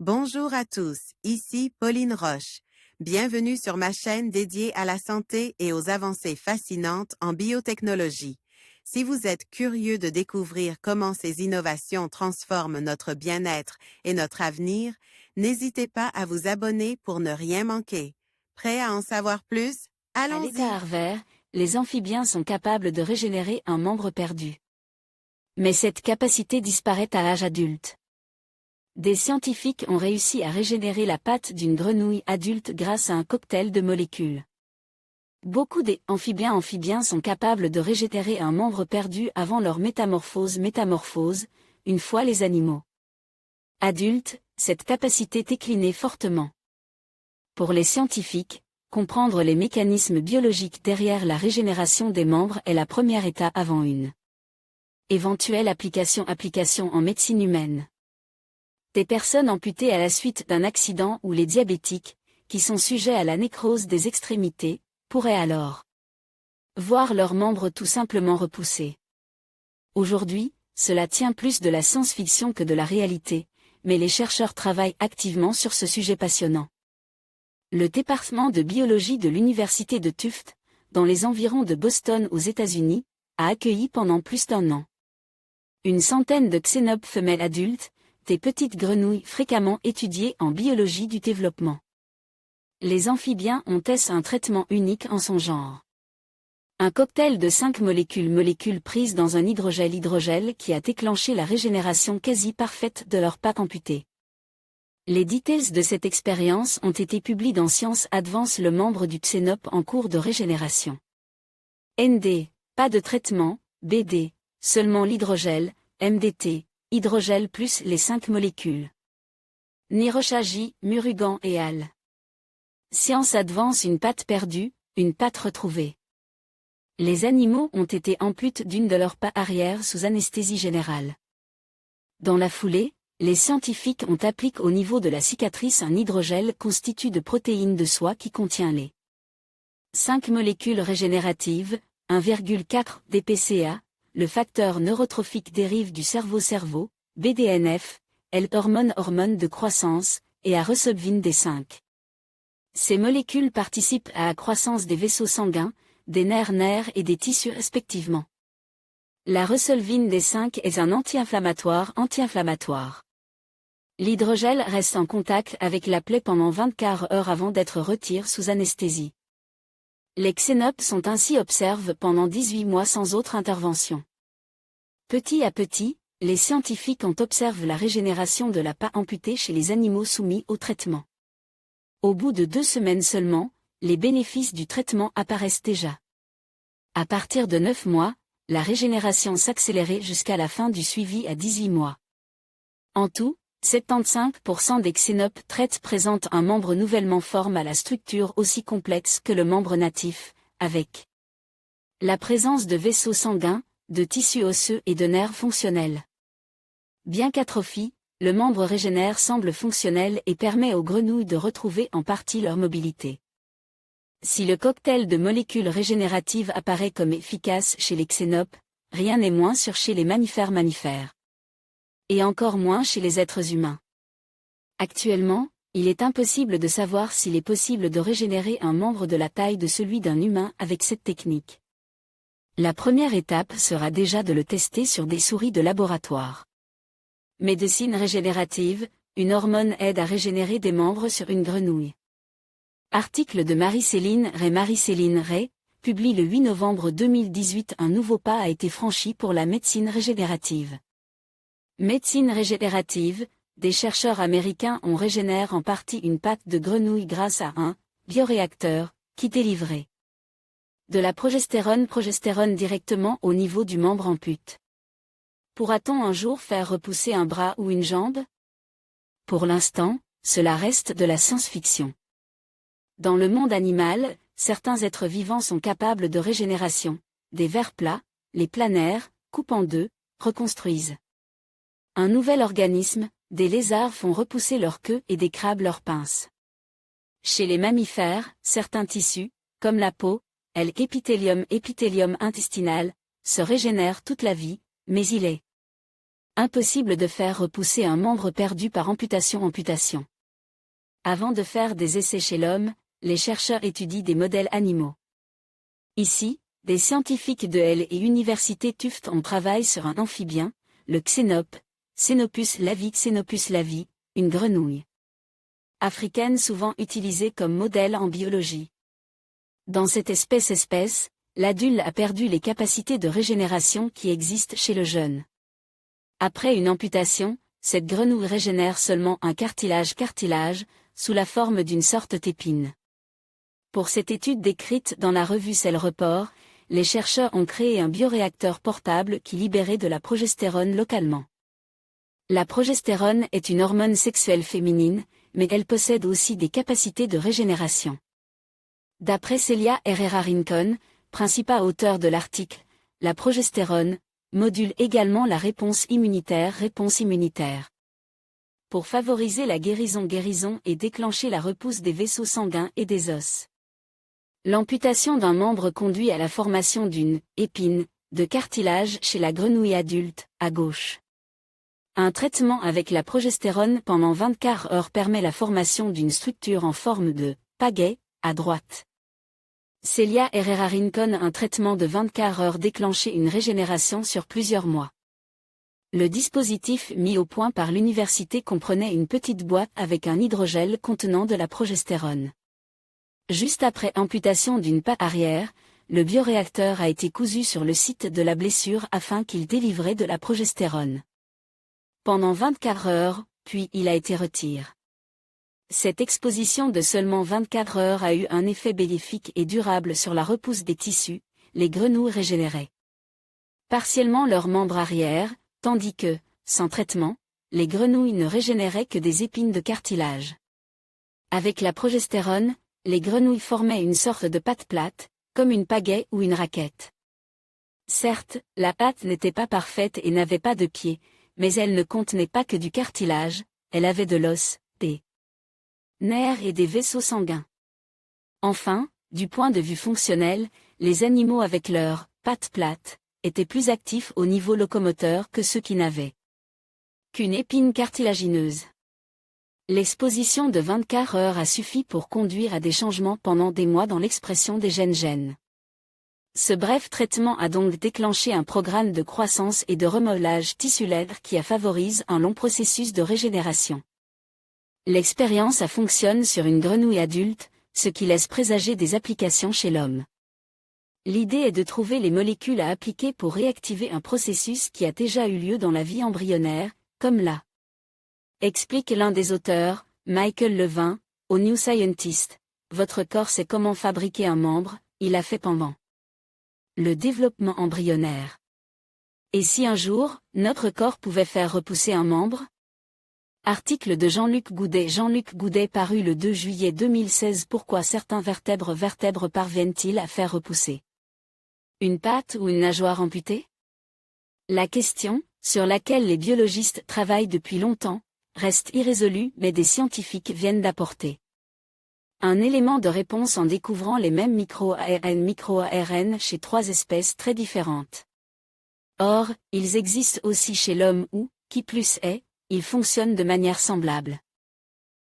Bonjour à tous, ici Pauline Roche. Bienvenue sur ma chaîne dédiée à la santé et aux avancées fascinantes en biotechnologie. Si vous êtes curieux de découvrir comment ces innovations transforment notre bien-être et notre avenir, n'hésitez pas à vous abonner pour ne rien manquer. Prêt à en savoir plus? À l'état Allons-y! larvaire, les amphibiens sont capables de régénérer un membre perdu. Mais cette capacité disparaît à l'âge adulte. Des scientifiques ont réussi à régénérer la patte d'une grenouille adulte grâce à un cocktail de molécules. Beaucoup des amphibiens sont capables de régénérer un membre perdu avant leur métamorphose, une fois les animaux adultes, cette capacité déclinait fortement. Pour les scientifiques, comprendre les mécanismes biologiques derrière la régénération des membres est la première étape avant une éventuelle application en médecine humaine. Des personnes amputées à la suite d'un accident ou les diabétiques, qui sont sujets à la nécrose des extrémités, pourraient alors voir leurs membres tout simplement repoussés. Aujourd'hui, cela tient plus de la science-fiction que de la réalité, mais les chercheurs travaillent activement sur ce sujet passionnant. Le département de biologie de l'université de Tufts, dans les environs de Boston aux États-Unis, a accueilli pendant plus d'1 an une centaine de xénopes femelles adultes, des petites grenouilles fréquemment étudiées en biologie du développement. Les amphibiens ont-elles un traitement unique en son genre? Un cocktail de 5 molécules prises dans un hydrogel qui a déclenché la régénération quasi parfaite de leur patte amputée. Les details de cette expérience ont été publiés dans Science Advance, le membre du xénope en cours de régénération. ND, pas de traitement, BD, seulement l'hydrogel, MDT, hydrogel plus les 5 molécules. Niroshagi, Murugan et al. Science Advance, une patte perdue, une patte retrouvée. Les animaux ont été amputés d'une de leurs pattes arrière sous anesthésie générale. Dans la foulée, les scientifiques ont appliqué au niveau de la cicatrice un hydrogel constitué de protéines de soie qui contient les 5 molécules régénératives, 1,4 DPCA, le facteur neurotrophique dérive du cerveau, BDNF, hormone de croissance, et à resolvine D5. Ces molécules participent à la croissance des vaisseaux sanguins, des nerfs et des tissus respectivement. La resolvine D5 est un anti-inflammatoire. L'hydrogel reste en contact avec la plaie pendant 24 heures avant d'être retiré sous anesthésie. Les xénopes sont ainsi observés pendant 18 mois sans autre intervention. Petit à petit, les scientifiques ont observé la régénération de la patte amputée chez les animaux soumis au traitement. Au bout de 2 semaines seulement, les bénéfices du traitement apparaissent déjà. À partir de 9 mois, la régénération s'accélérait jusqu'à la fin du suivi à 18 mois. En tout, 75% des xénopes traités présentent un membre nouvellement formé à la structure aussi complexe que le membre natif, avec la présence de vaisseaux sanguins, de tissus osseux et de nerfs fonctionnels. Bien qu'atrophie, le membre régénère semble fonctionnel et permet aux grenouilles de retrouver en partie leur mobilité. Si le cocktail de molécules régénératives apparaît comme efficace chez les xénopes, rien n'est moins sûr chez les mammifères. Et encore moins chez les êtres humains. Actuellement, il est impossible de savoir s'il est possible de régénérer un membre de la taille de celui d'un humain avec cette technique. La première étape sera déjà de le tester sur des souris de laboratoire. Médecine régénérative, une hormone aide à régénérer des membres sur une grenouille. Article de Marie-Céline Ray, publié le 8 novembre 2018. Un nouveau pas a été franchi pour la médecine régénérative. Médecine régénérative, des chercheurs américains ont régénéré en partie une patte de grenouille grâce à un bioréacteur qui délivrait de la progestérone directement au niveau du membre amputé. Pourra-t-on un jour faire repousser un bras ou une jambe? Pour l'instant, cela reste de la science-fiction. Dans le monde animal, certains êtres vivants sont capables de régénération. Des vers plats, les planaires, coupent en deux, reconstruisent un nouvel organisme, des lézards font repousser leur queue et des crabes leurs pinces. Chez les mammifères, certains tissus, comme la peau, l'épithélium intestinal, se régénèrent toute la vie, mais il est Impossible de faire repousser un membre perdu par amputation. Avant de faire des essais chez l'homme, les chercheurs étudient des modèles animaux. Ici, des scientifiques de L et Université Tufts ont travaillé sur un amphibien, le xénope, Xenopus lavi, une grenouille africaine souvent utilisée comme modèle en biologie. Dans cette espèce, l'adulte a perdu les capacités de régénération qui existent chez le jeune. Après une amputation, cette grenouille régénère seulement un cartilage, sous la forme d'une sorte d'épine. Pour cette étude décrite dans la revue Cell Report, les chercheurs ont créé un bioréacteur portable qui libérait de la progestérone localement. La progestérone est une hormone sexuelle féminine, mais elle possède aussi des capacités de régénération. D'après Celia Herrera Rincón, principal auteur de l'article, la progestérone module également la réponse immunitaire. Pour favoriser la guérison et déclencher la repousse des vaisseaux sanguins et des os. L'amputation d'un membre conduit à la formation d'une épine de cartilage chez la grenouille adulte, à gauche. Un traitement avec la progestérone pendant 24 heures permet la formation d'une structure en forme de pagaie, à droite. Celia Herrera Rincón, un traitement de 24 heures déclenchait une régénération sur plusieurs mois. Le dispositif mis au point par l'université comprenait une petite boîte avec un hydrogel contenant de la progestérone. Juste après amputation d'une patte arrière, le bioréacteur a été cousu sur le site de la blessure afin qu'il délivrait de la progestérone. Pendant 24 heures, puis il a été retiré. Cette exposition de seulement 24 heures a eu un effet bénéfique et durable sur la repousse des tissus, les grenouilles régénéraient partiellement leurs membres arrière, tandis que, sans traitement, les grenouilles ne régénéraient que des épines de cartilage. Avec la progestérone, les grenouilles formaient une sorte de patte plate, comme une pagaie ou une raquette. Certes, la patte n'était pas parfaite et n'avait pas de pied, mais elle ne contenait pas que du cartilage, elle avait de l'os, des nerfs et des vaisseaux sanguins. Enfin, du point de vue fonctionnel, les animaux avec leurs pattes plates étaient plus actifs au niveau locomoteur que ceux qui n'avaient qu'une épine cartilagineuse. L'exposition de 24 heures a suffi pour conduire à des changements pendant des mois dans l'expression des gènes. Ce bref traitement a donc déclenché un programme de croissance et de remodelage tissulaire qui favorise un long processus de régénération. L'expérience fonctionne sur une grenouille adulte, ce qui laisse présager des applications chez l'homme. L'idée est de trouver les molécules à appliquer pour réactiver un processus qui a déjà eu lieu dans la vie embryonnaire, comme là. Explique l'un des auteurs, Michael Levin, au New Scientist. Votre corps sait comment fabriquer un membre, il a fait pendant le développement embryonnaire. Et si un jour, notre corps pouvait faire repousser un membre? Article de Jean-Luc Goudet paru le 2 juillet 2016. Pourquoi certains vertèbres parviennent-ils à faire repousser une patte ou une nageoire amputée? La question, sur laquelle les biologistes travaillent depuis longtemps, reste irrésolue, mais des scientifiques viennent d'apporter un élément de réponse en découvrant les mêmes micro-ARN chez 3 espèces très différentes. Or, ils existent aussi chez l'homme où, qui plus est, ils fonctionnent de manière semblable.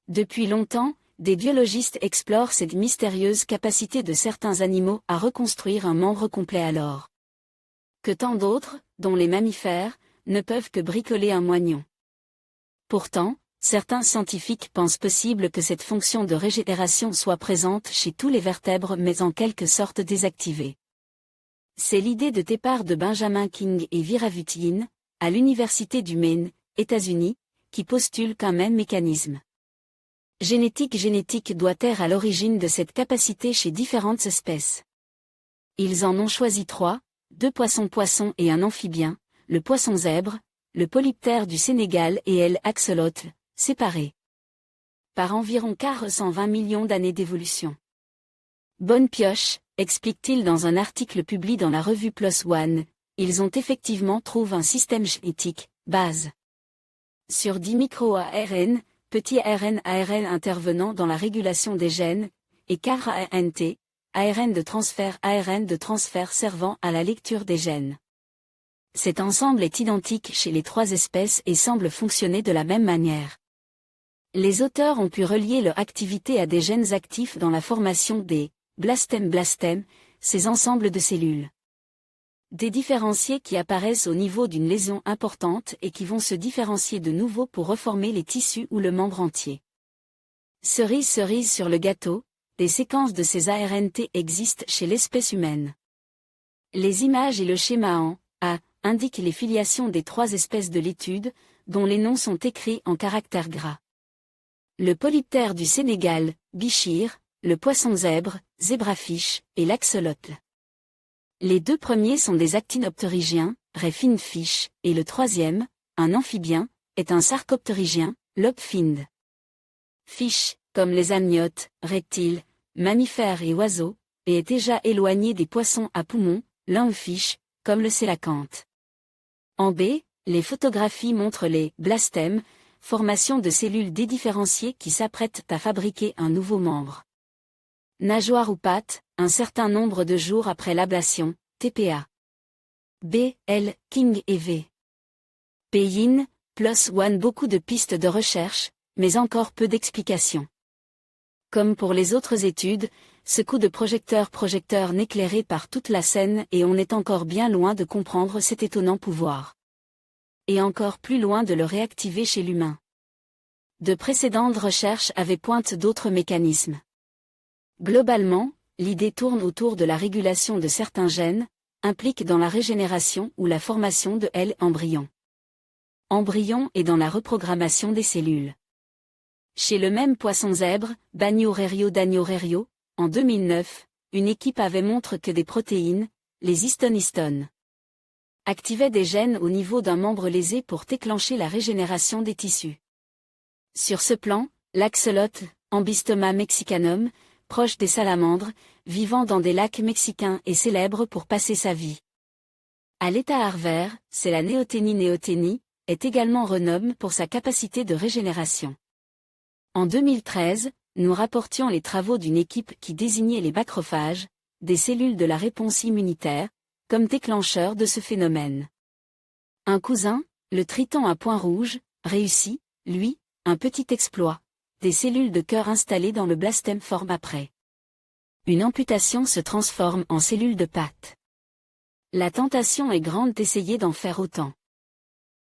Depuis longtemps, des biologistes explorent cette mystérieuse capacité de certains animaux à reconstruire un membre complet alors que tant d'autres, dont les mammifères, ne peuvent que bricoler un moignon. Pourtant, certains scientifiques pensent possible que cette fonction de régénération soit présente chez tous les vertèbres mais en quelque sorte désactivée. C'est l'idée de départ de Benjamin King et Viravutine, à l'université du Maine, États-Unis, qui postule qu'un même mécanisme génétique doit être à l'origine de cette capacité chez différentes espèces. Ils en ont choisi 3, 2 poissons et un amphibien, le poisson zèbre, le polyptère du Sénégal et L. axolotl, séparés par environ 420 millions d'années d'évolution. Bonne pioche, explique-t-il dans un article publié dans la revue PLOS ONE, ils ont effectivement trouvé un système génétique, base sur 10 micro-ARN, petits ARN intervenant dans la régulation des gènes, et CAR-ANT, ARN de transfert servant à la lecture des gènes. Cet ensemble est identique chez les 3 espèces et semble fonctionner de la même manière. Les auteurs ont pu relier leur activité à des gènes actifs dans la formation des blastèmes, ces ensembles de cellules. Des différenciés qui apparaissent au niveau d'une lésion importante et qui vont se différencier de nouveau pour reformer les tissus ou le membre entier. Cerise sur le gâteau, des séquences de ces ARNT existent chez l'espèce humaine. Les images et le schéma en A indiquent les filiations des 3 espèces de l'étude, dont les noms sont écrits en caractères gras. Le polyptère du Sénégal, bichir, le poisson zèbre, zébrafiche, et l'axolotl. Les 2 premiers sont des actinoptérygiens, ray finfish, et le 3e, un amphibien, est un sarcoptérygien, lobfind. Fish, comme les amniotes, reptiles, mammifères et oiseaux, et est déjà éloigné des poissons à poumons, lungfish, comme le sélacanthe. En B, les photographies montrent les blastèmes, formation de cellules dédifférenciées qui s'apprêtent à fabriquer un nouveau membre. Nageoire ou patte, un certain nombre de jours après l'ablation, TPA. B, L, King et V. P-yin, +1 beaucoup de pistes de recherche, mais encore peu d'explications. Comme pour les autres études, ce coup de projecteur n'éclairait par toute la scène et on est encore bien loin de comprendre cet étonnant pouvoir. Et encore plus loin de le réactiver chez l'humain. De précédentes recherches avaient pointé d'autres mécanismes. Globalement, l'idée tourne autour de la régulation de certains gènes, implique dans la régénération ou la formation de embryons. Embryon et dans la reprogrammation des cellules. Chez le même poisson zèbre, Bagno-Rerio, en 2009, une équipe avait montré que des protéines, les histones, activaient des gènes au niveau d'un membre lésé pour déclencher la régénération des tissus. Sur ce plan, l'axolotl, Ambystoma mexicanum, proche des salamandres, vivant dans des lacs mexicains et célèbre pour passer sa vie à l'état vert, c'est la néoténie, est également renommée pour sa capacité de régénération. En 2013, nous rapportions les travaux d'une équipe qui désignait les macrophages, des cellules de la réponse immunitaire, comme déclencheurs de ce phénomène. Un cousin, le triton à point rouge, réussit, lui, un petit exploit. Des cellules de cœur installées dans le blastème forment après une amputation se transforme en cellules de pattes. La tentation est grande d'essayer d'en faire autant.